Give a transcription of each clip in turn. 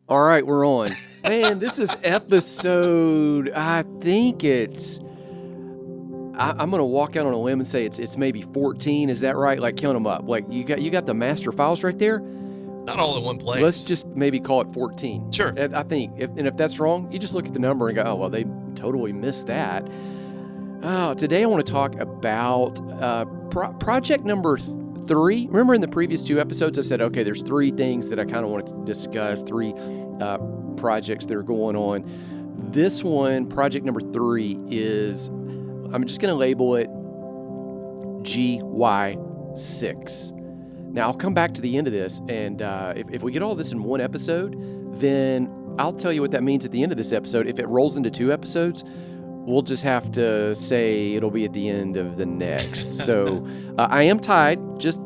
All right, we're on. Man, this is episode, I think I'm going to walk out on a limb and say it's maybe 14. Is that right? Like, count them up. Like, you got the master files right there? Not all in one place. Let's just maybe call it 14. Sure. I think. If that's wrong, you just look at the number and go, oh, well, they totally missed that. Today I want to talk about project number 3. Remember in the previous 2 episodes I said, okay, there's 3 things that I kind of wanted to discuss, 3 projects that are going on. This one, project number 3, is, I'm just going to label it GY6. Now, I'll come back to the end of this, and if we get all this in one episode, then I'll tell you what that means at the end of this episode. If it rolls into 2 episodes, we'll just have to say it'll be at the end of the next. So I am tied, just,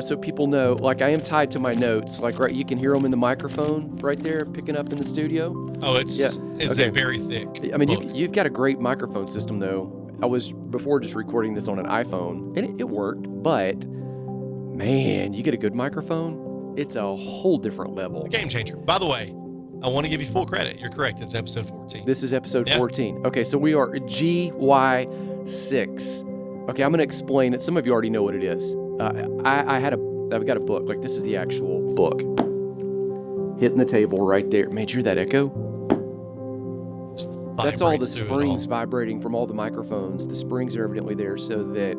so people know, like, I am tied to my notes. Like, right, you can hear them in the microphone right there picking up in the studio. Oh, it's okay. a very thick I mean, book. you've got a great microphone system, though. I was before just recording this on an iPhone, and it worked, but man, you get a good microphone, it's a whole different level. It's a game changer. By the way, I want to give you full credit. You're correct. It's episode 14. This is episode 14. Okay, so we are GY6. Okay, I'm going to explain it. Some of you already know what it is. I've got a book. Like, this is the actual book. Hitting the table right there. Man, did you hear that echo? That's all the springs vibrating from all the microphones. The springs are evidently there so that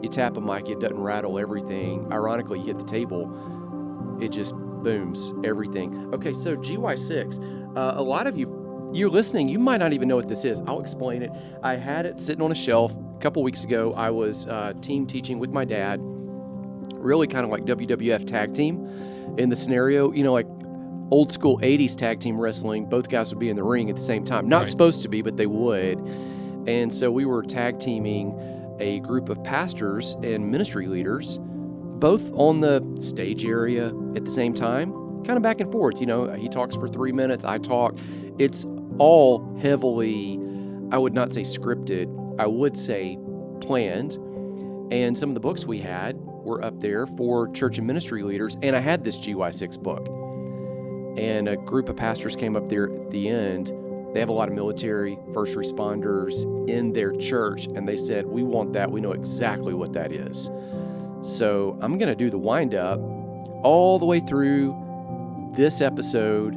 you tap a mic, it doesn't rattle everything. Ironically, you hit the table, it just booms everything. Okay, so GY6, a lot of you're listening, you might not even know what this is. I'll explain it. I had it sitting on a shelf a couple weeks ago. I was team teaching with my dad, really kind of like WWF tag team in the scenario, like old school 80s tag team wrestling. Both guys would be in the ring at the same time. Not supposed to be, but they would. And so we were tag teaming a group of pastors and ministry leaders, both on the stage area at the same time, kind of back and forth. He talks for 3 minutes, I talk. It's all heavily, I would not say scripted, I would say planned. And some of the books we had were up there for church and ministry leaders, and I had this GY6 book. And a group of pastors came up there at the end. They have a lot of military, first responders in their church, and they said, we want that. We know exactly what that is. So I'm going to do the wind-up all the way through this episode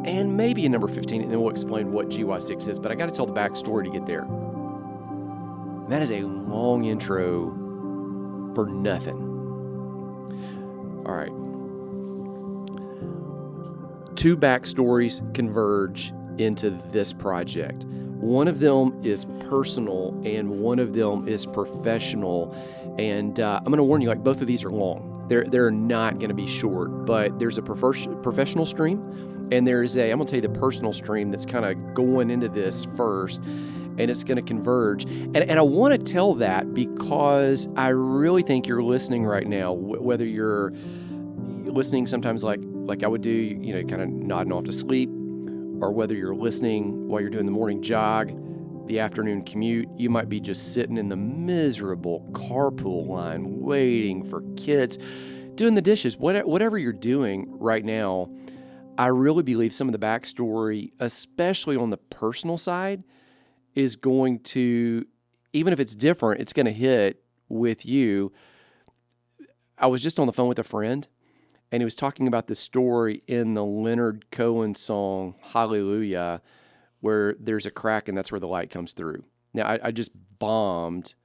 and maybe in number 15, and then we'll explain what GY6 is. But I got to tell the backstory to get there. And that is a long intro for nothing. All right. 2 backstories converge into this project. One of them is personal and one of them is professional. And I'm going to warn you, like, both of these are long. They're not going to be short, but there's a professional stream and there's I'm going to tell you the personal stream that's kind of going into this first, and it's going to converge. And I want to tell that because I really think you're listening right now, whether you're listening sometimes like I would do, kind of nodding off to sleep, or whether you're listening while you're doing the morning jog, the afternoon commute. You might be just sitting in the miserable carpool line waiting for kids, doing the dishes, whatever you're doing right now. I really believe some of the backstory, especially on the personal side, is going to, even if it's different, it's going to hit with you. I was just on the phone with a friend, and he was talking about the story in the Leonard Cohen song, Hallelujah, where there's a crack and that's where the light comes through. Now, I just bombed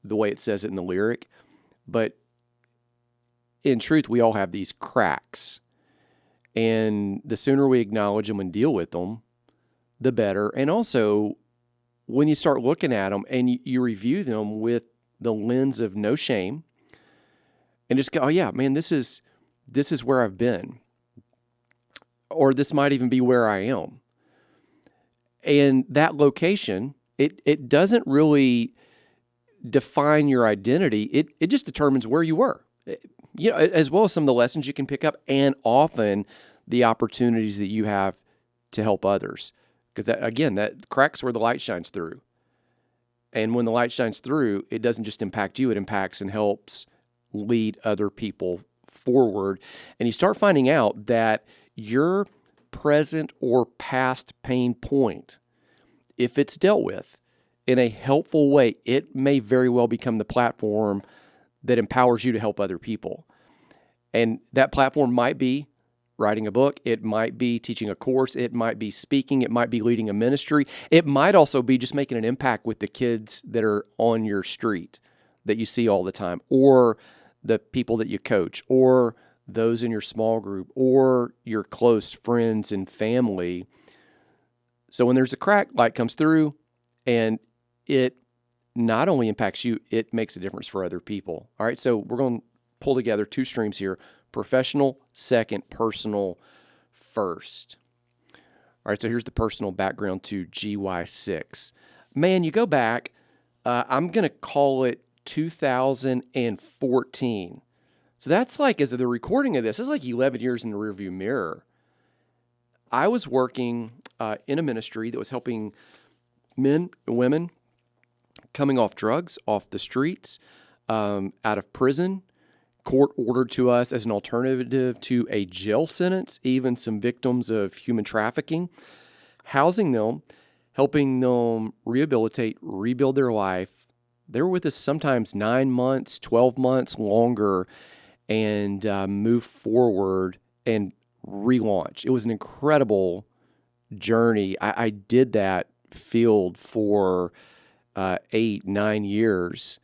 the way it says it in the lyric, but in truth, we all have these cracks. And the sooner we acknowledge them and deal with them, the better. And also, when you start looking at them and you review them with the lens of no shame, and just go, oh yeah, man, this is where I've been. Or this might even be where I am. And that location, it doesn't really define your identity. It just determines where you were. As well as some of the lessons you can pick up, and often the opportunities that you have to help others. Because that cracks where the light shines through. And when the light shines through, it doesn't just impact you, it impacts and helps lead other people forward. And you start finding out that your present or past pain point, if it's dealt with in a helpful way, it may very well become the platform that empowers you to help other people. And that platform might be writing a book. It might be teaching a course. It might be speaking. It might be leading a ministry. It might also be just making an impact with the kids that are on your street that you see all the time, or the people that you coach, or those in your small group, or your close friends and family. So when there's a crack, light comes through, and it not only impacts you, it makes a difference for other people. All right, so we're going to pull together two streams here: professional second, personal first. All right, so here's the personal background to GY6. Man, you go back, I'm going to call it 2014. So that's like, as of the recording of this, it's like 11 years in the rearview mirror. I was working in a ministry that was helping men and women coming off drugs, off the streets, out of prison, court ordered to us as an alternative to a jail sentence, even some victims of human trafficking, housing them, helping them rehabilitate, rebuild their life. They were with us sometimes 9 months, 12 months longer, and move forward and relaunch. It was an incredible journey. I did that field for 8-9 years,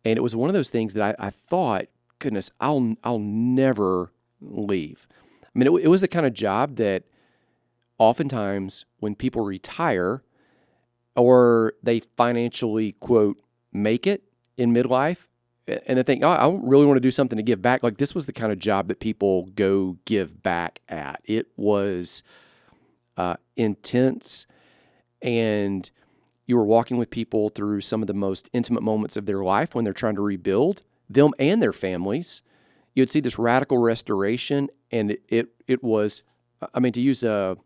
and it was one of those things that I thought, goodness, I'll never leave. I mean, it was the kind of job that oftentimes when people retire or they financially, quote, make it in midlife, and they think, oh, I really want to do something to give back. Like, this was the kind of job that people go give back at. It was intense, and you were walking with people through some of the most intimate moments of their life when they're trying to rebuild them and their families. You'd see this radical restoration, and it was, I mean, to use a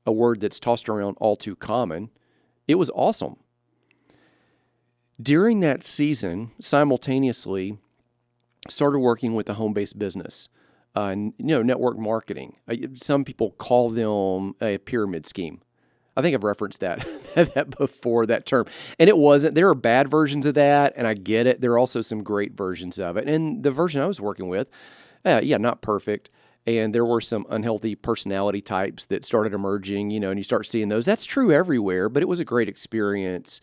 word that's tossed around all too common, it was awesome. During that season, simultaneously, started working with a home-based business, network marketing. Some people call them a pyramid scheme. I think I've referenced that before, that term. And it wasn't. There are bad versions of that, and I get it. There are also some great versions of it. And the version I was working with, not perfect. And there were some unhealthy personality types that started emerging, and you start seeing those. That's true everywhere, but it was a great experience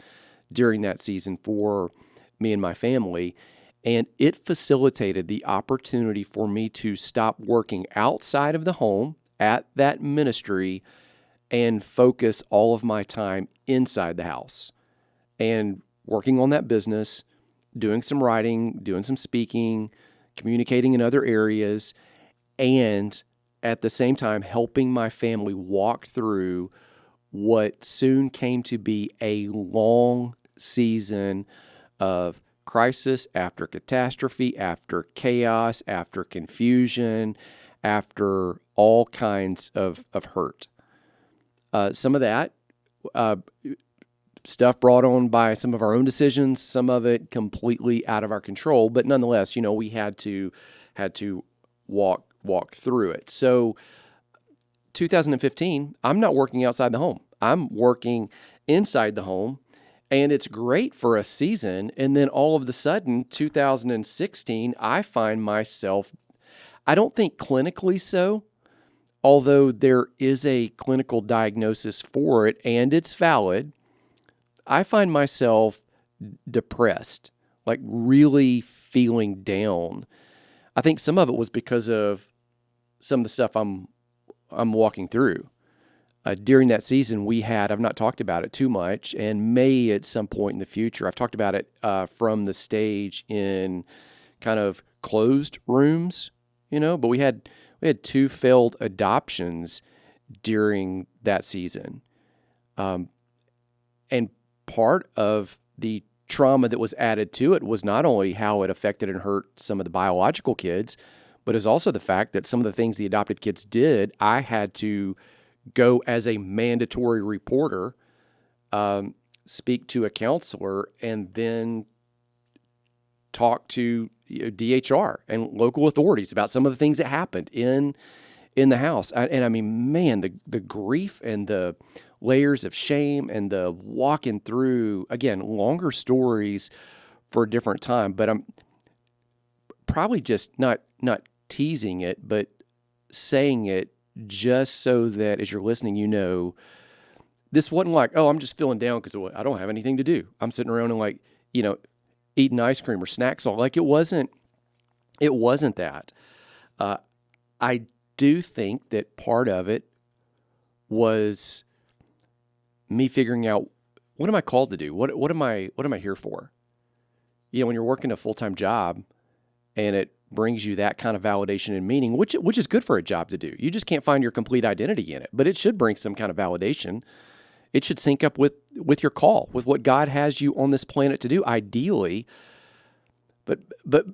during that season for me and my family. And it facilitated the opportunity for me to stop working outside of the home at that ministry and focus all of my time inside the house and working on that business, doing some writing, doing some speaking, communicating in other areas, and at the same time helping my family walk through what soon came to be a long season of crisis after catastrophe, after chaos, after confusion, after all kinds of hurt. Some of that stuff brought on by some of our own decisions, some of it completely out of our control, but nonetheless, we had to walk through it. So 2015, I'm not working outside the home. I'm working inside the home, and it's great for a season. And then all of a sudden, 2016, I find myself, I don't think clinically so, although there is a clinical diagnosis for it and it's valid, I find myself depressed, like really feeling down. I think some of it was because of some of the stuff I'm walking through. During that season, I've not talked about it too much, and may at some point in the future. I've talked about it from the stage in kind of closed rooms, but we had 2 failed adoptions during that season. And part of the trauma that was added to it was not only how it affected and hurt some of the biological kids, but is also the fact that some of the things the adopted kids did, I had to go as a mandatory reporter, speak to a counselor, and then talk to DHR and local authorities about some of the things that happened in in the house. And I mean, man, the grief and the layers of shame and the walking through, again, longer stories for a different time, but I'm probably just not teasing it, but saying it just so that as you're listening, this wasn't like, oh, I'm just feeling down because I don't have anything to do. I'm sitting around and like, eating ice cream or snacks all. Like it wasn't that. I do think that part of it was me figuring out, what am I called to do? What am I here for? When you're working a full-time job and it brings you that kind of validation and meaning, which is good for a job to do. You just can't find your complete identity in it, but it should bring some kind of validation. It should sync up with your call, with what God has you on this planet to do, ideally. But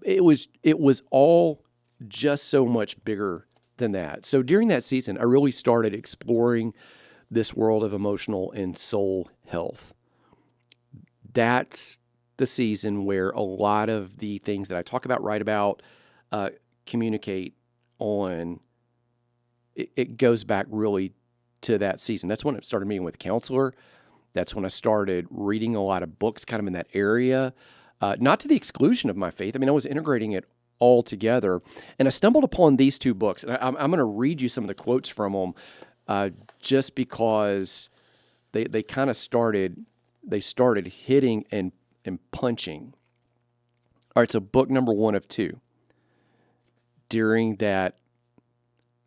it was all just so much bigger than that. So during that season, I really started exploring this world of emotional and soul health. That's the season where a lot of the things that I talk about, write about, communicate on, it goes back really to that season. That's when I started meeting with a counselor. That's when I started reading a lot of books kind of in that area, not to the exclusion of my faith. I mean, I was integrating it all together. And I stumbled upon these two books. And I'm going to read you some of the quotes from them just because they kind of started hitting and punching. All right, so book number 1 of 2. During that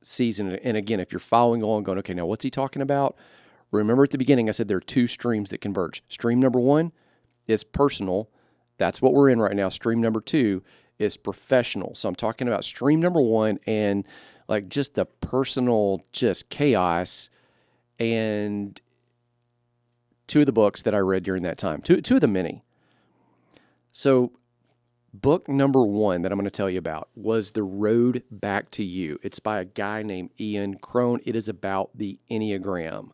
season, and again, if you're following along going, okay, now what's he talking about? Remember at the beginning, I said there are 2 streams that converge. Stream number 1 is personal. That's what we're in right now. Stream number 2 is professional. So I'm talking about stream number 1 and like just the personal, just chaos, and 2 of the books that I read during that time. Two of the many. So book number 1 that I'm going to tell you about was The Road Back to You. It's by a guy named Ian Crone. It is about the Enneagram.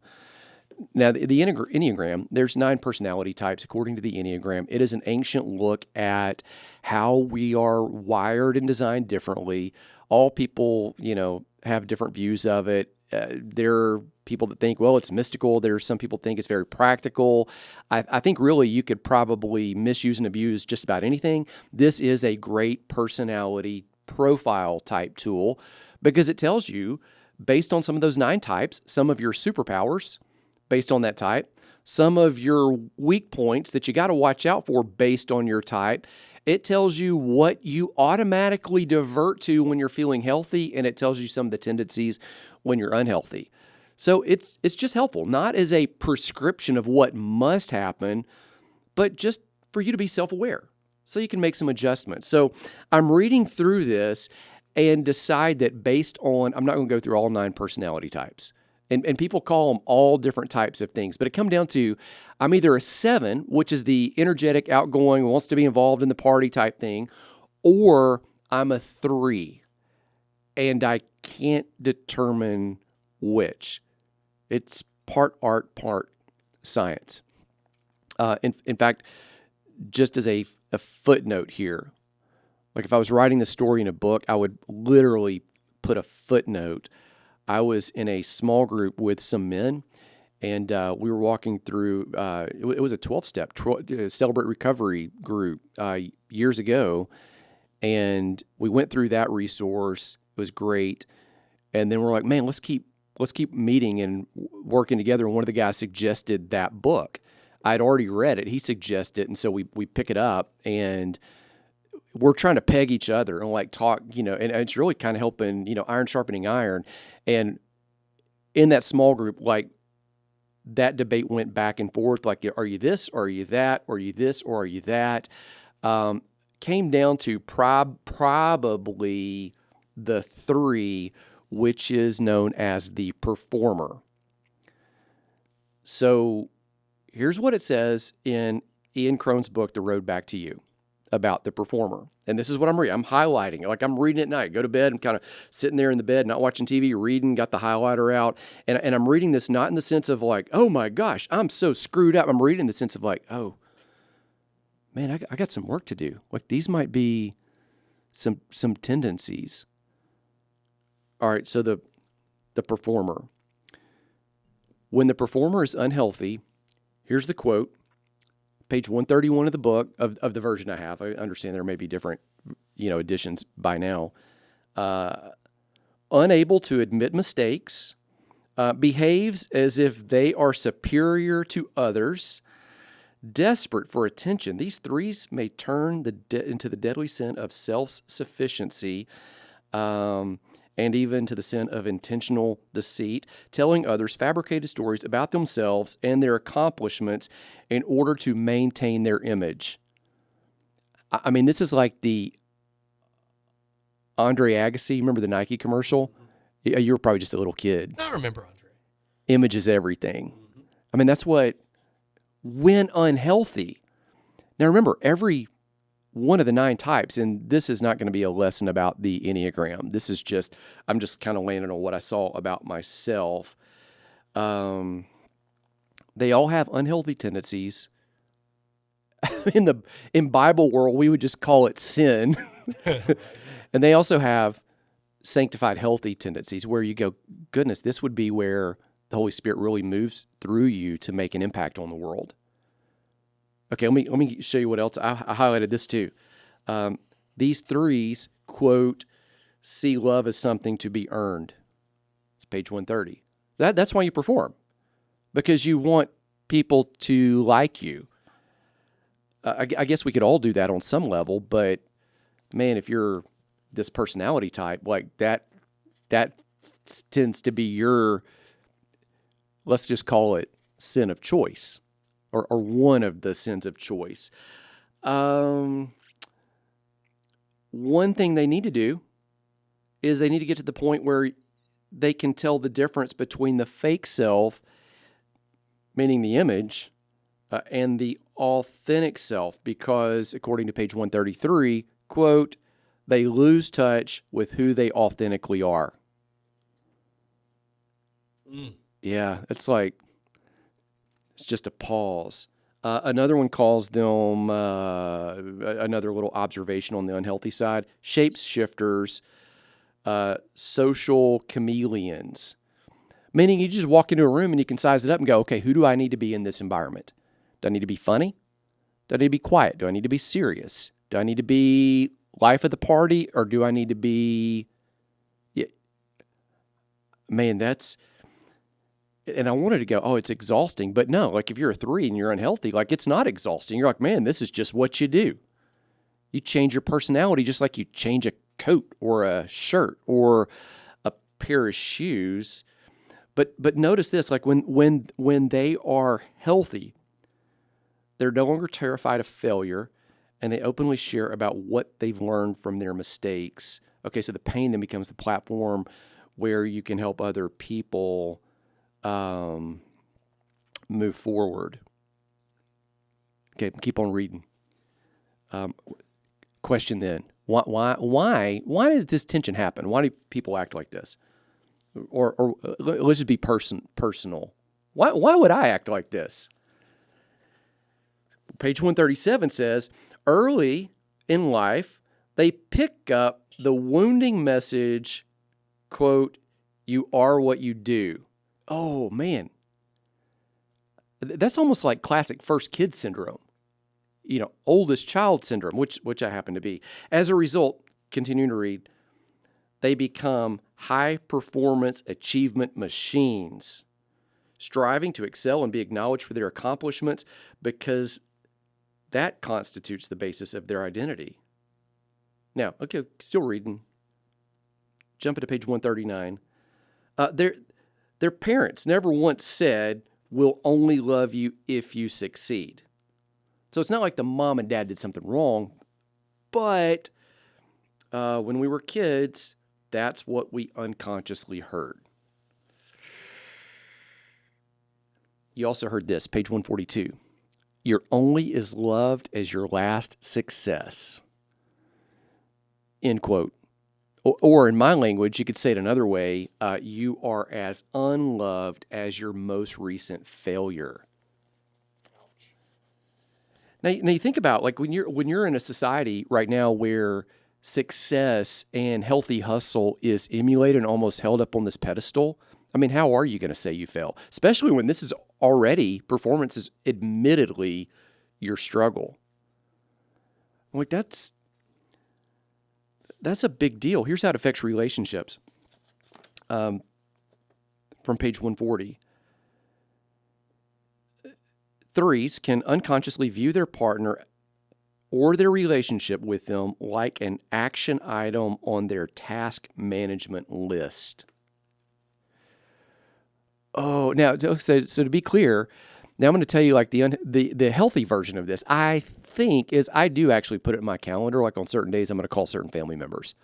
Now, the Enneagram, there's 9 personality types according to the Enneagram. It is an ancient look at how we are wired and designed differently. All people, have different views of it. There are people that think, well, it's mystical. There's some people think it's very practical. I think really you could probably misuse and abuse just about anything. This is a great personality profile type tool because it tells you, based on some of those 9 types, some of your superpowers based on that type, some of your weak points that you got to watch out for based on your type. It tells you what you automatically divert to when you're feeling healthy, and it tells you some of the tendencies when you're unhealthy. So it's just helpful, not as a prescription of what must happen, but just for you to be self-aware so you can make some adjustments. So I'm reading through this and decide that based on, I'm not going to go through all 9 personality types. And people call them all different types of things, but it comes down to I'm either a 7, which is the energetic, outgoing, wants to be involved in the party type thing, or I'm a 3, and I can't determine which. It's part art, part science. In fact, just as a footnote here, like if I was writing the story in a book, I would literally put a footnote. I was in a small group with some men, and we were walking through, it was a 12-step Celebrate Recovery group years ago, and we went through that resource. It was great. And then we're like, man, let's keep meeting and working together. And one of the guys suggested that book. I'd already read it. He suggested it, and so we pick it up, and we're trying to peg each other and like talk, and it's really kind of helping, iron sharpening iron. And in that small group, like that debate went back and forth, like, are you this, or are you that, or are you this, or are you that? Came down to probably the 3, which is known as the performer. So here's what it says in Ian Crone's book, The Road Back to You, about the performer. And this is what I'm reading. I'm highlighting it. Like I'm reading at night. Go to bed. I'm kind of sitting there in the bed, not watching TV, reading, got the highlighter out. And I'm reading this not in the sense of like, oh my gosh, I'm so screwed up. I'm reading in the sense of like, oh, man, I got some work to do. Like these might be some tendencies. All right, so the the performer. When the performer is unhealthy, here's the quote, page 131 of the book, of the version I have. I understand there may be different, editions by now. Unable to admit mistakes, behaves as if they are superior to others, desperate for attention. These threes may turn into the deadly sin of self-sufficiency, and even to the sin of intentional deceit, telling others fabricated stories about themselves and their accomplishments in order to maintain their image. I mean, this is like the Andre Agassi. Remember the Nike commercial? You were probably just a little kid. I remember Andre. Image is everything. I mean, that's what, when unhealthy. Now remember, every one of the 9 types, and this is not going to be a lesson about the Enneagram. This is just, I'm just kind of landing on what I saw about myself. They all have unhealthy tendencies. In Bible world, we would just call it sin. And they also have sanctified, healthy tendencies where you go, goodness, this would be where the Holy Spirit really moves through you to make an impact on the world. Okay, let me show you what else. I highlighted this too. These threes, quote, see love as something to be earned. It's page 130. That's why you perform, because you want people to like you. I guess we could all do that on some level, but man, if you're this personality type, like that tends to be your, let's just call it sin of choice, or one of the sins of choice. One thing they need to do is they need to get to the point where they can tell the difference between the fake self, meaning the image, and the authentic self, because according to page 133, quote, they lose touch with who they authentically are. Yeah, it's just a pause. Another one calls them, another little observation on the unhealthy side, shapeshifters, social chameleons. Meaning you just walk into a room and you can size it up and go, okay, who do I need to be in this environment? Do I need to be funny? Do I need to be quiet? Do I need to be serious? Do I need to be life of the party, or do I need to be, man, and I wanted to go, oh, it's exhausting. But no, like if you're a 3 and you're unhealthy, like it's not exhausting. You're like, man, this is just what you do. You change your personality just like you change a coat or a shirt or a pair of shoes. But notice this, like when they are healthy, they're no longer terrified of failure, and they openly share about what they've learned from their mistakes. Okay, so the pain then becomes the platform where you can help other people move forward. Okay, keep on reading. Question then: why does this tension happen? Why do people act like this? Or let's just be personal. Why would I act like this? Page 137 says, early in life, they pick up the wounding message, quote, you are what you do. Oh, man. That's almost like classic first kid syndrome. Oldest child syndrome, which I happen to be. As a result, continuing to read, they become high-performance achievement machines, striving to excel and be acknowledged for their accomplishments because that constitutes the basis of their identity. Now, okay, still reading. Jumping to page 139. Their parents never once said, we'll only love you if you succeed. So it's not like the mom and dad did something wrong, but when we were kids, that's what we unconsciously heard. You also heard this, page 142. You're only as loved as your last success. End quote. Or in my language, you could say it another way, you are as unloved as your most recent failure. Now you think about, like, when you're in a society right now where success and healthy hustle is emulated and almost held up on this pedestal, I mean, how are you going to say you fail? Especially when this is already, performance is admittedly your struggle. I'm like, that's a big deal. Here's how it affects relationships. From page 140. Threes can unconsciously view their partner or their relationship with them like an action item on their task management list. Oh, now, so to be clear, now I'm going to tell you like the healthy version of this, I think, is I do actually put it in my calendar, like on certain days I'm going to call certain family members.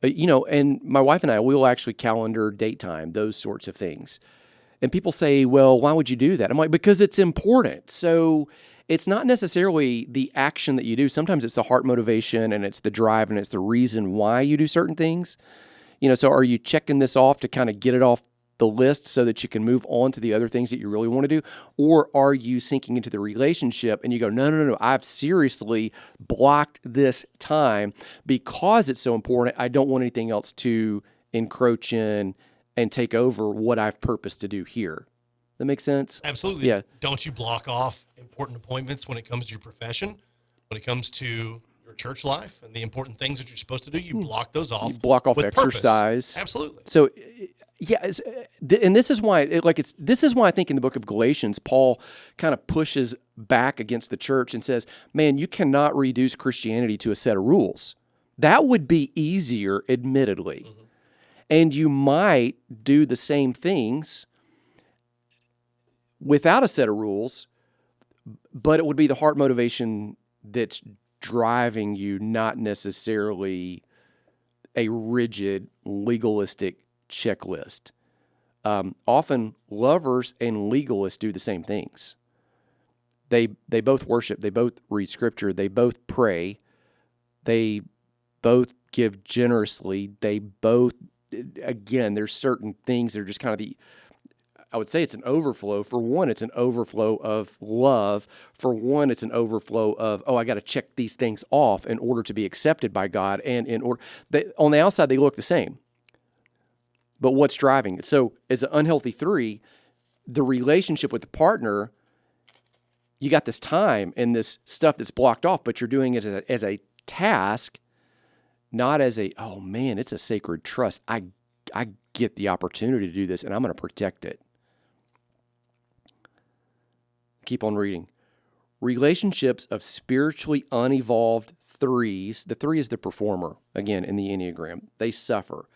And my wife and I, we'll actually calendar date time, those sorts of things. And people say, well, why would you do that? I'm like, because it's important. So it's not necessarily the action that you do. Sometimes it's the heart motivation and it's the drive and it's the reason why you do certain things. So are you checking this off to kind of get it off the list so that you can move on to the other things that you really want to do? Or are you sinking into the relationship and you go, no, I've seriously blocked this time because it's so important. I don't want anything else to encroach in and take over what I've purposed to do here. That makes sense? Absolutely. Yeah. Don't you block off important appointments when it comes to your profession, when it comes to your church life and the important things that you're supposed to do? You block those off. You block off with exercise. Purpose. Absolutely. So, yeah, and this is why, this is why I think in the book of Galatians, Paul kind of pushes back against the church and says, man, you cannot reduce Christianity to a set of rules. That would be easier, admittedly. Mm-hmm. And you might do the same things without a set of rules, but it would be the heart motivation that's driving you, not necessarily a rigid, legalistic checklist. Often lovers and legalists do the same things. They both worship, they both read scripture, they both pray, they both give generously, they both, again, there's certain things that are just kind of I would say it's an overflow. For one, it's an overflow of love. For one, it's an overflow of, I got to check these things off in order to be accepted by God. And on the outside, they look the same. But what's driving it? So as an unhealthy three, the relationship with the partner, you got this time and this stuff that's blocked off, but you're doing it as a task, not as oh man, it's a sacred trust. I get the opportunity to do this and I'm going to protect it. Keep on reading. Relationships of spiritually unevolved threes, the three is the performer, again, in the Enneagram, they suffer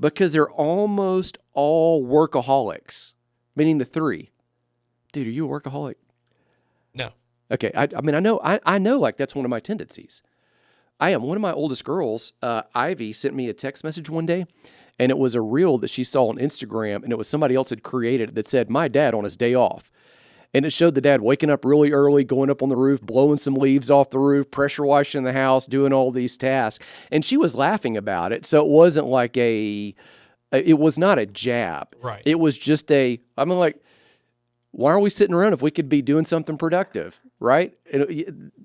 because they're almost all workaholics, meaning the three. Dude, are you a workaholic? No. Okay, I know like that's one of my tendencies. I am. One of my oldest girls, Ivy, sent me a text message one day, and it was a reel that she saw on Instagram, and it was somebody else had created that said, my dad on his day off. And it showed the dad waking up really early, going up on the roof, blowing some leaves off the roof, pressure washing the house, doing all these tasks. And she was laughing about it. So it wasn't like it was not a jab. Right. It was just why are we sitting around if we could be doing something productive, right?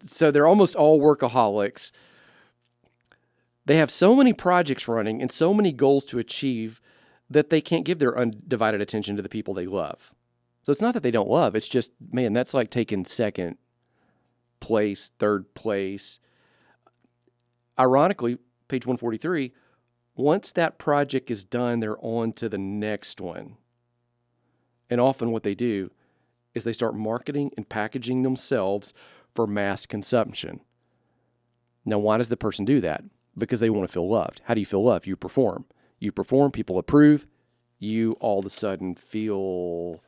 So they're almost all workaholics. They have so many projects running and so many goals to achieve that they can't give their undivided attention to the people they love. So it's not that they don't love. It's just, man, that's like taking second place, third place. Ironically, page 143, once that project is done, they're on to the next one. And often what they do is they start marketing and packaging themselves for mass consumption. Now, why does the person do that? Because they want to feel loved. How do you feel loved? You perform. You perform, people approve. You all of a sudden feel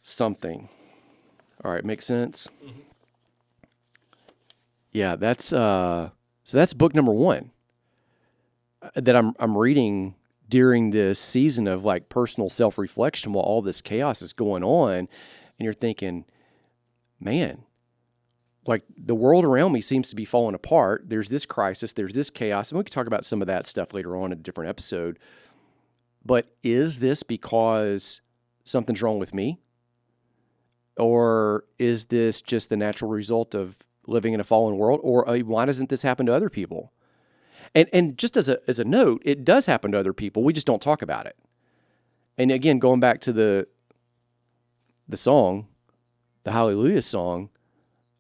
something. All right, makes sense? Mm-hmm. Yeah, that's book number 1 that I'm reading during this season of like personal self-reflection while all this chaos is going on, and you're thinking, man, like the world around me seems to be falling apart. There's this crisis, there's this chaos, and we can talk about some of that stuff later on in a different episode. But is this because something's wrong with me? Or is this just the natural result of living in a fallen world, or why doesn't this happen to other people? And just as a note, it does happen to other people. We just don't talk about it. And again, going back to the song, the Hallelujah song,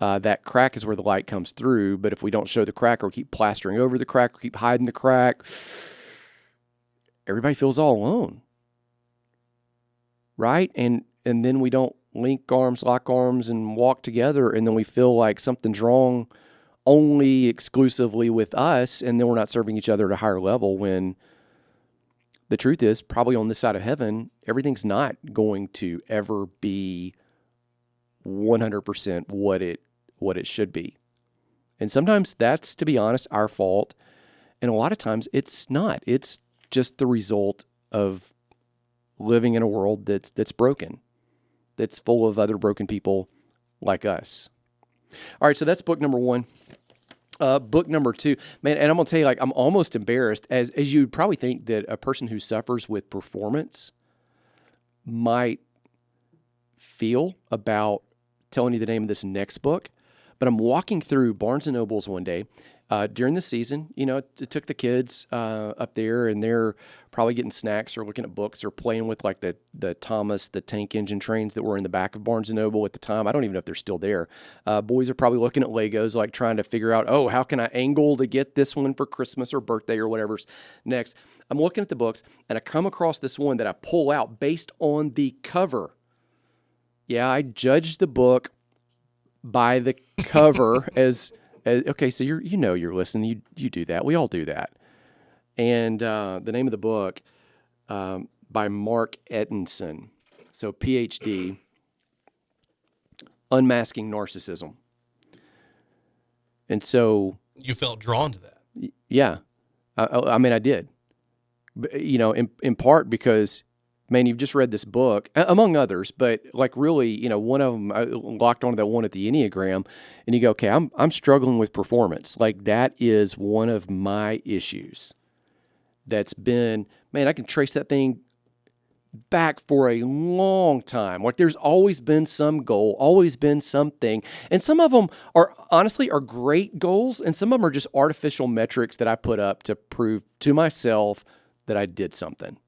that crack is where the light comes through. But if we don't show the crack, or keep plastering over the crack, or keep hiding the crack, everybody feels all alone, right? And then we don't link arms, lock arms, and walk together, and then we feel like something's wrong only exclusively with us, and then we're not serving each other at a higher level, when the truth is, probably on this side of heaven, everything's not going to ever be 100% what it should be. And sometimes that's, to be honest, our fault. And a lot of times it's not. It's just the result of living in a world that's broken, that's full of other broken people like us. All right, so that's book number 1. Book number 2, man, and I'm gonna tell you, like, I'm almost embarrassed, as you'd probably think that a person who suffers with performance might feel about telling you the name of this next book. But I'm walking through Barnes & Noble's one day during the season. You know, it took the kids up there, and they're probably getting snacks or looking at books or playing with like the Thomas the Tank Engine trains that were in the back of Barnes & Noble at the time. I don't even know if they're still there. Boys are probably looking at Legos, like trying to figure out, oh, how can I angle to get this one for Christmas or birthday or whatever's next. I'm looking at the books, and I come across this one that I pull out based on the cover. Yeah, I judged the book by the cover as okay, so you're listening. You do that. We all do that. And the name of the book by Mark Ettinson, so PhD, Unmasking Narcissism. And so you felt drawn to that. Yeah, I mean, I did. But, you know, in part because, man, you've just read this book, among others, but like really, you know, one of them, I locked onto that one at the Enneagram, and you go, okay, I'm struggling with performance. Like, that is one of my issues. That's been, man, I can trace that thing back for a long time. Like, there's always been some goal, always been something. And some of them are honestly great goals, and some of them are just artificial metrics that I put up to prove to myself that I did something.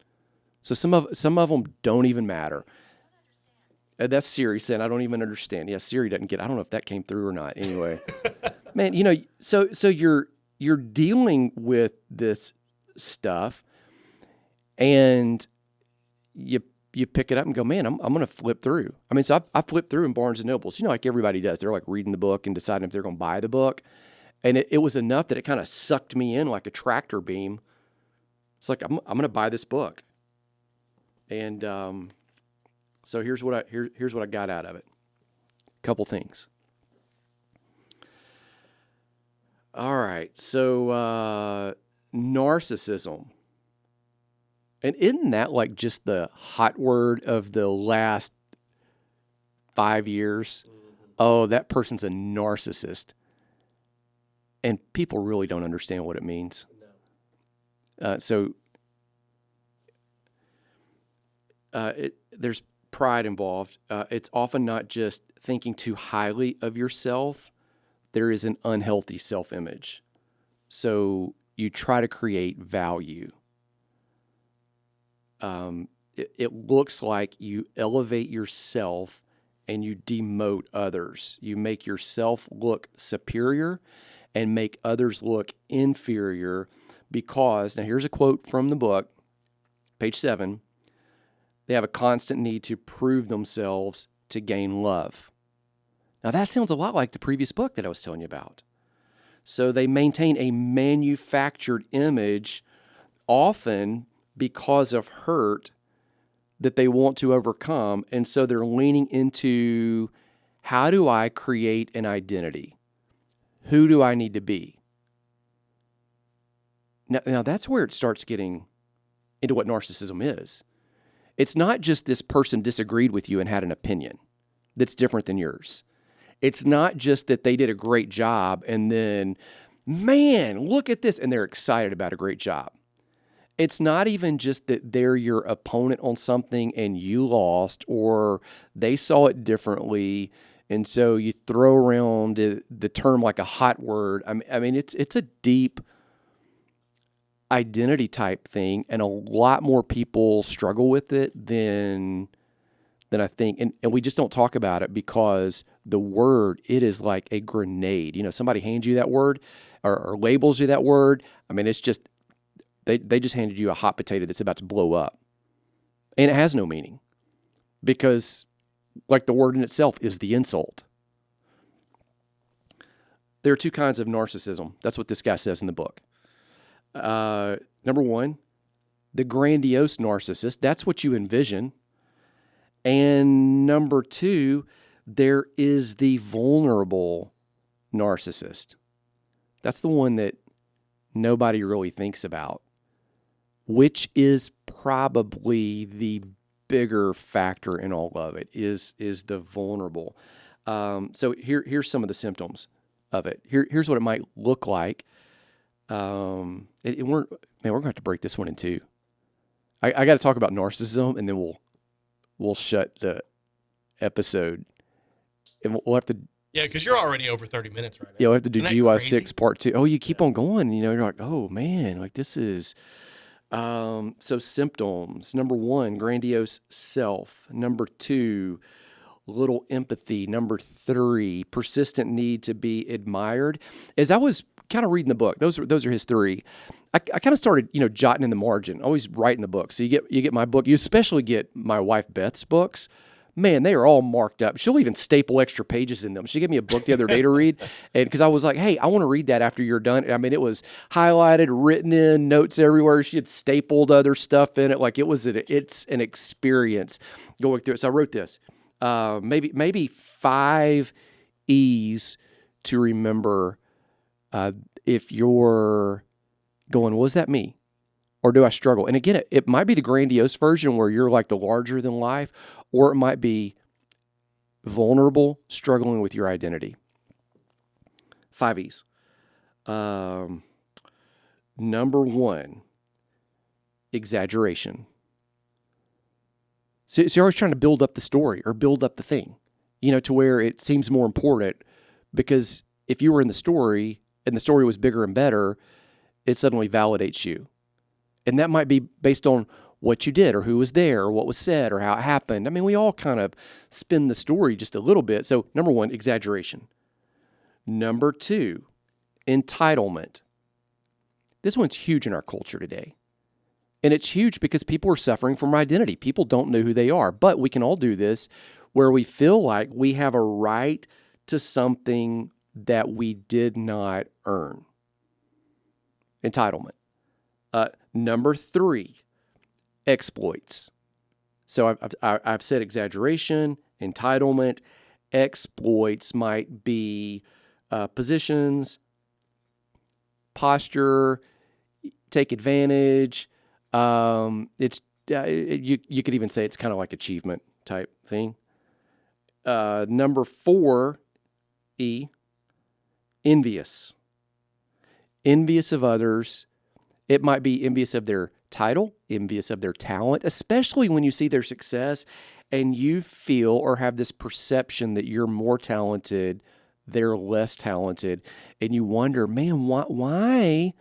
So some of them don't even matter. That's Siri saying, I don't even understand. Yeah, Siri doesn't get, I don't know if that came through or not. Anyway, man, you know, so you're dealing with this stuff, and you pick it up and go, man, I'm going to flip through. I mean, so I flipped through in Barnes & Nobles, you know, like everybody does. They're like reading the book and deciding if they're going to buy the book. And it was enough that it kind of sucked me in like a tractor beam. It's like, I'm going to buy this book. And so here's what I got out of it. Couple things. All right, so narcissism. And isn't that like just the hot word of the last 5 years? Oh, that person's a narcissist. And people really don't understand what it means. There's pride involved. It's often not just thinking too highly of yourself. There is an unhealthy self-image. So you try to create value. It looks like you elevate yourself and you demote others. You make yourself look superior and make others look inferior because, now here's a quote from the book, page 7, they have a constant need to prove themselves to gain love. Now that sounds a lot like the previous book that I was telling you about. So they maintain a manufactured image, often because of hurt that they want to overcome. And so they're leaning into, how do I create an identity? Who do I need to be? Now that's where it starts getting into what narcissism is. It's not just this person disagreed with you and had an opinion that's different than yours. It's not just that they did a great job and then, man, look at this, and they're excited about a great job. It's not even just that they're your opponent on something and you lost, or they saw it differently And so you throw around the term like a hot word. I mean, it's a deep identity type thing, and a lot more people struggle with it than I think. And we just don't talk about it because the word, it is like a grenade. You know, somebody hands you that word or labels you that word. I mean, it's just, they just handed you a hot potato that's about to blow up. And it has no meaning because, like, the word in itself is the insult. There are two kinds of narcissism. That's what this guy says in the book. Number one, the grandiose narcissist. That's what you envision. And number two, there is the vulnerable narcissist. That's the one that nobody really thinks about, which is probably the bigger factor in all of it, is the vulnerable. So here's some of the symptoms of it. Here's what it might look like. We're going to have to break this one in two. I got to talk about narcissism, and then we'll shut the episode, and we'll have to. Yeah, because you're already over 30 minutes right now. Yeah, we'll have to do GY6 crazy? part 2. Oh, you keep on going. You know, you're like, oh man, like this is. So symptoms. Number one, grandiose self. Number two, little empathy. Number three, persistent need to be admired. As I was kind of reading the book, those are his three. I kind of started, jotting in the margin, always writing the book. So you get my book. You especially get my wife Beth's books. Man, they are all marked up. She'll even staple extra pages in them. She gave me a book the other day to read, and because I was like, hey, I want to read that after you're done. I mean, it was highlighted, written in, notes everywhere. She had stapled other stuff in it. Like it's an experience going through it. So I wrote this. Maybe 5 E's to remember if you're going, was that me? Or do I struggle? And again, it might be the grandiose version where you're like the larger than life, or it might be vulnerable, struggling with your identity. 5 E's. Number one, exaggeration. So you're always trying to build up the story or build up the thing, to where it seems more important, because if you were in the story and the story was bigger and better, it suddenly validates you. And that might be based on what you did or who was there or what was said or how it happened. I mean, we all kind of spin the story just a little bit. So number one, exaggeration. Number two, entitlement. This one's huge in our culture today. And it's huge because people are suffering from identity. People don't know who they are. But we can all do this where we feel like we have a right to something that we did not earn. Entitlement. Number three, exploits. So I've said exaggeration, entitlement. Exploits might be positions, posture, take advantage. It's you could even say it's kind of like achievement type thing. Number 4, E, envious. Envious of others. It might be envious of their title, envious of their talent, especially when you see their success and you feel or have this perception that you're more talented, they're less talented, and you wonder, man, why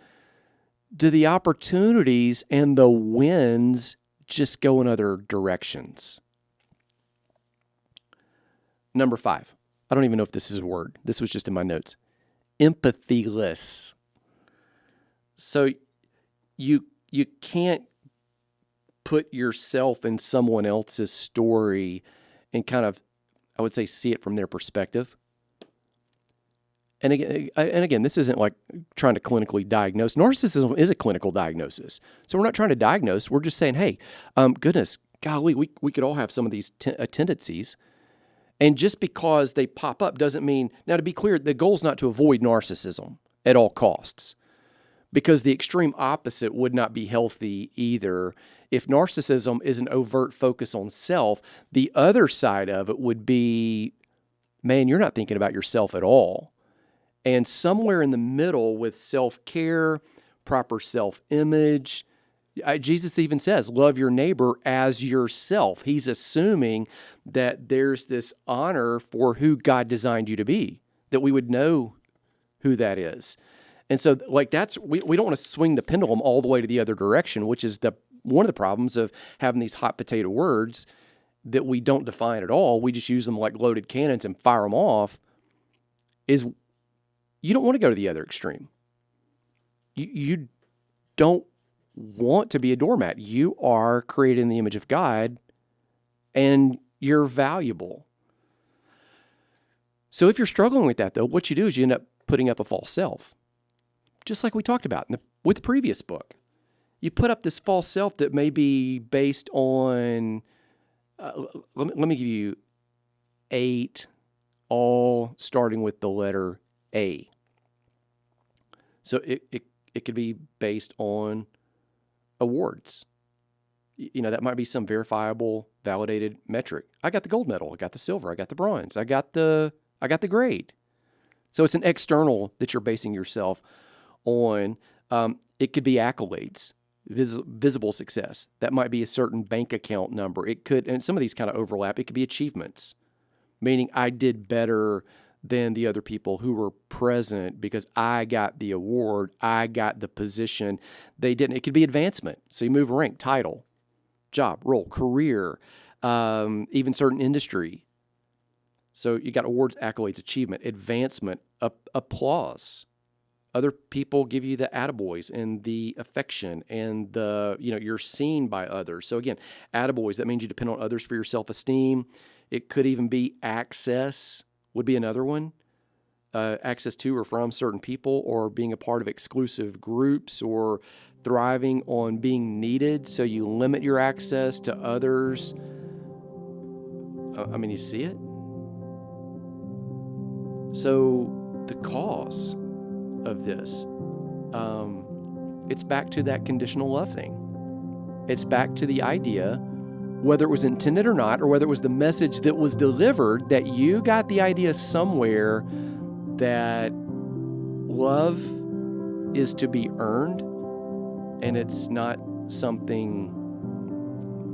do the opportunities and the wins just go in other directions? Number 5. I don't even know if this is a word. This was just in my notes. Empathyless. So you can't put yourself in someone else's story and kind of, I would say, see it from their perspective. And again, this isn't like trying to clinically diagnose. Narcissism is a clinical diagnosis. So we're not trying to diagnose. We're just saying, hey, goodness, golly, we could all have some of these tendencies. And just because they pop up doesn't mean, now to be clear, the goal is not to avoid narcissism at all costs, because the extreme opposite would not be healthy either. If narcissism is an overt focus on self, the other side of it would be, man, you're not thinking about yourself at all. And somewhere in the middle with self-care, proper self-image, Jesus even says, love your neighbor as yourself. He's assuming that there's this honor for who God designed you to be, that we would know who that is. And so like we don't want to swing the pendulum all the way to the other direction, which is one of the problems of having these hot potato words that we don't define at all. We just use them like loaded cannons and fire them off. Is you don't want to go to the other extreme. You don't want to be a doormat. You are created in the image of God, and you're valuable. So if you're struggling with that, though, what you do is you end up putting up a false self, just like we talked about with the previous book. You put up this false self that may be based on, let me give you 8, all starting with the letter A. So it could be based on awards. That might be some verifiable, validated metric. I got the gold medal. I got the silver. I got the bronze. I got the grade. So it's an external that you're basing yourself on. It could be accolades, visible success. That might be a certain bank account number. It could, and some of these kind of overlap. It could be achievements, meaning I did better than the other people who were present because I got the award, I got the position. They didn't. It could be advancement. So you move rank, title, job, role, career, even certain industry. So you got awards, accolades, achievement, advancement, applause. Other people give you the attaboys and the affection and you're seen by others. So again, attaboys, that means you depend on others for your self-esteem. It could even be access would be another one. Access to or from certain people, or being a part of exclusive groups, or thriving on being needed. So you limit your access to others. You see it? So the cause of this, it's back to that conditional love thing. It's back to the idea, whether it was intended or not, or whether it was the message that was delivered, that you got the idea somewhere that love is to be earned, and it's not something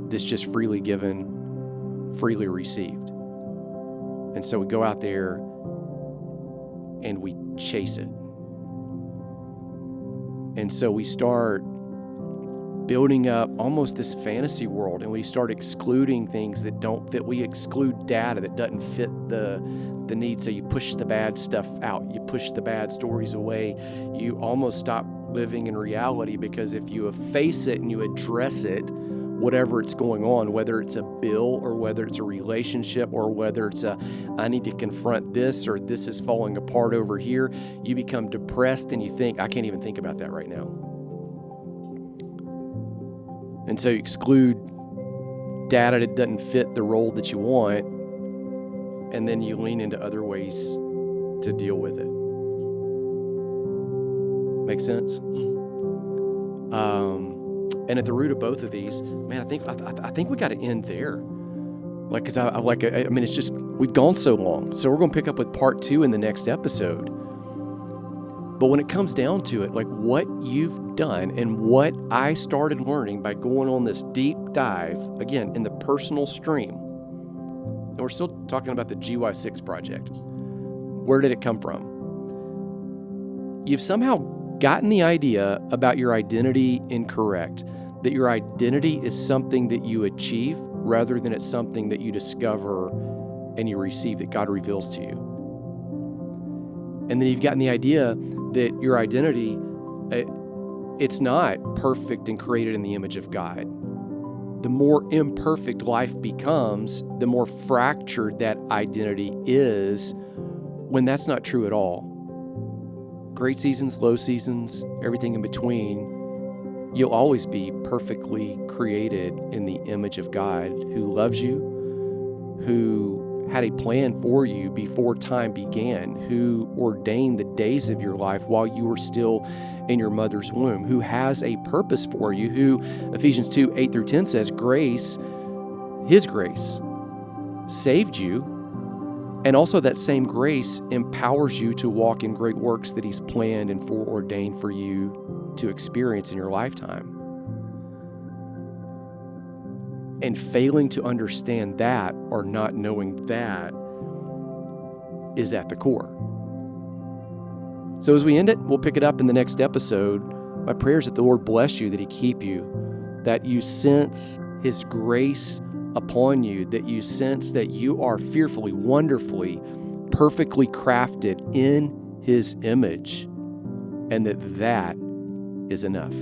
that's just freely given, freely received. And so we go out there and we chase it. And so we start building up almost this fantasy world, and we start excluding things that don't fit. We exclude data that doesn't fit the need. So you push the bad stuff out. You push the bad stories away. You almost stop living in reality, because if you face it and you address it, whatever it's going on, whether it's a bill or whether it's a relationship or whether it's I need to confront this, or this is falling apart over here, you become depressed and you think, I can't even think about that right now. And so you exclude data that doesn't fit the role that you want, and then you lean into other ways to deal with it. Make sense? And at the root of both of these, man, I think we got to end there. Because it's just, we've gone so long. So we're going to pick up with part 2 in the next episode. But when it comes down to it, like what you've done and what I started learning by going on this deep dive, again, in the personal stream, and we're still talking about the GY6 project. Where did it come from? You've somehow gotten the idea about your identity incorrect, that your identity is something that you achieve rather than it's something that you discover and you receive, that God reveals to you. And then you've gotten the idea that your identity, it's not perfect and created in the image of God. The more imperfect life becomes, the more fractured that identity is, when that's not true at all. Great seasons, low seasons, everything in between, you'll always be perfectly created in the image of God, who loves you, who had a plan for you before time began, who ordained the days of your life while you were still in your mother's womb, who has a purpose for you, who Ephesians 2:8-10 says, grace, His grace, saved you, and also that same grace empowers you to walk in great works that He's planned and foreordained for you to experience in your lifetime. And failing to understand that or not knowing that is at the core. So as we end it, we'll pick it up in the next episode. My prayer is that the Lord bless you, that He keep you, that you sense His grace upon you, that you sense that you are fearfully, wonderfully, perfectly crafted in His image, and that is enough.